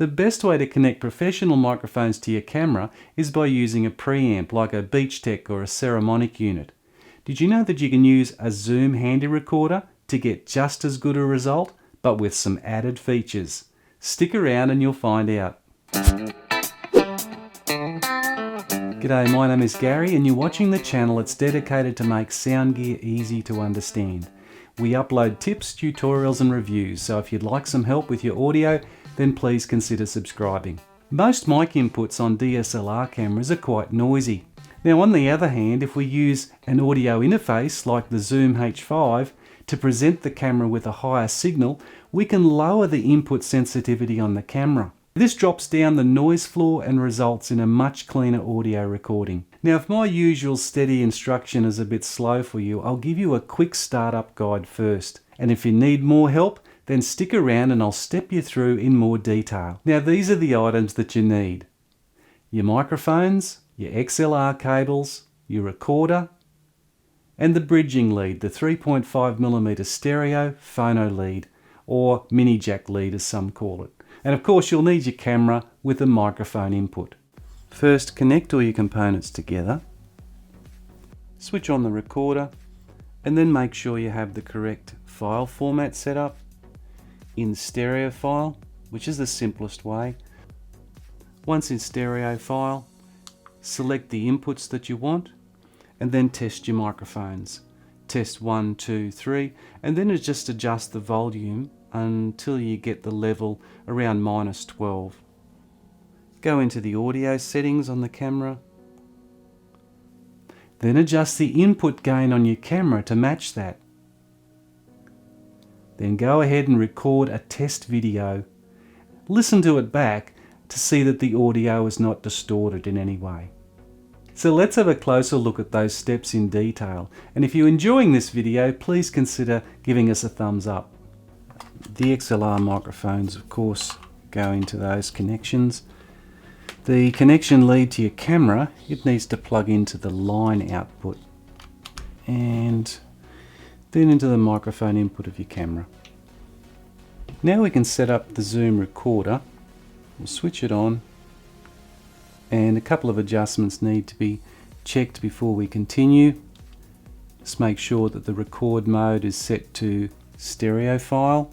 The best way to connect professional microphones to your camera is by using a preamp like a Beachtech or a Ceramonic unit. Did you know that you can use a Zoom handy recorder to get just as good a result, but with some added features? Stick around and you'll find out. G'day, my name is Gary and you're watching the channel that's dedicated to make sound gear easy to understand. We upload tips, tutorials and reviews, so if you'd like some help with your audio, then please consider subscribing. Most mic inputs on DSLR cameras are quite noisy. Now on the other hand, if we use an audio interface like the Zoom H5 to present the camera with a higher signal, we can lower the input sensitivity on the camera. This drops down the noise floor and results in a much cleaner audio recording. Now if my usual steady instruction is a bit slow for you, I'll give you a quick startup guide first. And if you need more help, then stick around and I'll step you through in more detail. Now these are the items that you need. Your microphones, your XLR cables, your recorder, and the bridging lead, the 3.5mm stereo phono lead, or mini jack lead as some call it. And of course you'll need your camera with a microphone input. First, connect all your components together, switch on the recorder, and then make sure you have the correct file format set up in stereo file, which is the simplest way. Once in stereo file, select the inputs that you want and then test your microphones. Test 1, 2, 3, and then just adjust the volume until you get the level around -12. Go into the audio settings on the camera. Then adjust the input gain on your camera to match that. Then go ahead and record a test video. Listen to it back to see that the audio is not distorted in any way. So let's have a closer look at those steps in detail. And if you're enjoying this video, please consider giving us a thumbs up. DSLR microphones, of course, go into those connections. The connection lead to your camera, it needs to plug into the line output and then into the microphone input of your camera. Now we can set up the Zoom recorder. We'll switch it on, and a couple of adjustments need to be checked before we continue. Just make sure that the record mode is set to stereo file.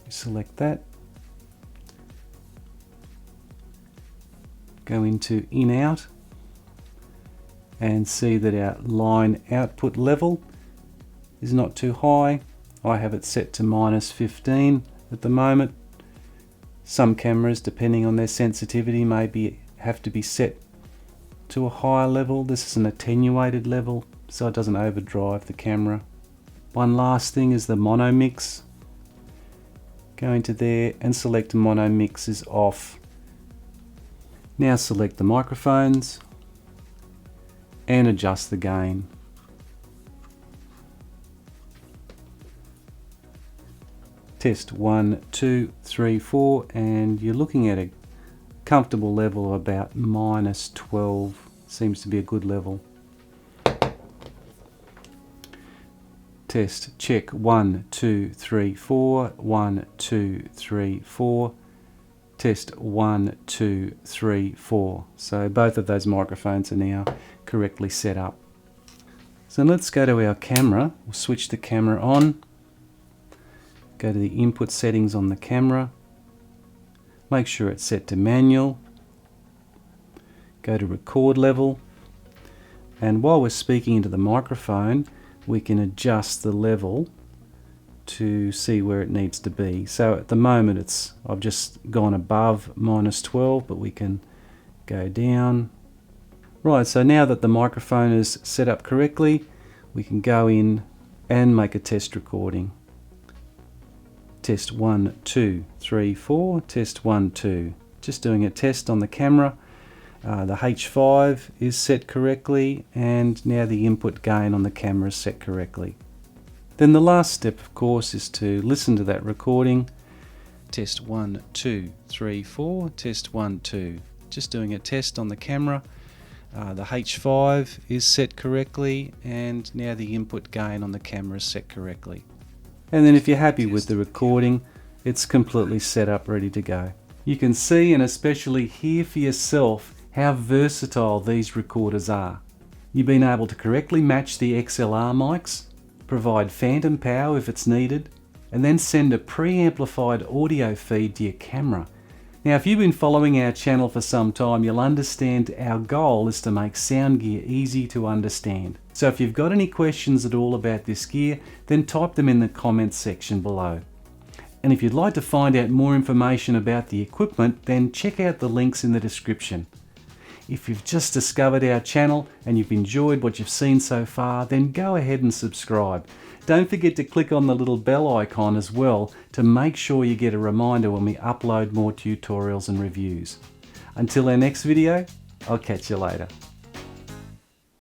Select that. Go into in-out and see that our line output level is not too high. I have it set to -15 at the moment. Some cameras, depending on their sensitivity, have to be set to a higher level. This is an attenuated level, so it doesn't overdrive the camera. One last thing is the mono mix. Go into there and select mono mix is off. Now select the microphones and adjust the gain. Test 1, 2, 3, 4, and you're looking at a comfortable level of about -12. Seems to be a good level. Test, check 1, 2, 3, 4, 1, 2, 3, 4. Test 1, 2, 3, 4. So both of those microphones are now correctly set up. So let's go to our camera. We'll switch the camera on. Go to the input settings on the camera. Make sure it's set to manual. Go to record level. And while we're speaking into the microphone, we can adjust the level to see where it needs to be. So at the moment I've just gone above -12, but we can go down. Right, so now that the microphone is set up correctly, we can go in and make a test recording. Test 1, 2, 3, 4, test 1, 2. Just doing a test on the camera. The H5 is set correctly, and now the input gain on the camera is set correctly. Then the last step, of course, is to listen to that recording. Test 1, 2, 3, 4, test 1, 2. Just doing a test on the camera. The H5 is set correctly, and now the input gain on the camera is set correctly. And then if you're happy with the recording, it's completely set up, ready to go. You can see and especially hear for yourself how versatile these recorders are. You've been able to correctly match the XLR mics, provide phantom power if it's needed, and then send a pre-amplified audio feed to your camera. Now, if you've been following our channel for some time, you'll understand our goal is to make sound gear easy to understand. So if you've got any questions at all about this gear, then type them in the comments section below. And if you'd like to find out more information about the equipment, then check out the links in the description. If you've just discovered our channel and you've enjoyed what you've seen so far, then go ahead and subscribe. Don't forget to click on the little bell icon as well to make sure you get a reminder when we upload more tutorials and reviews. Until our next video, I'll catch you later.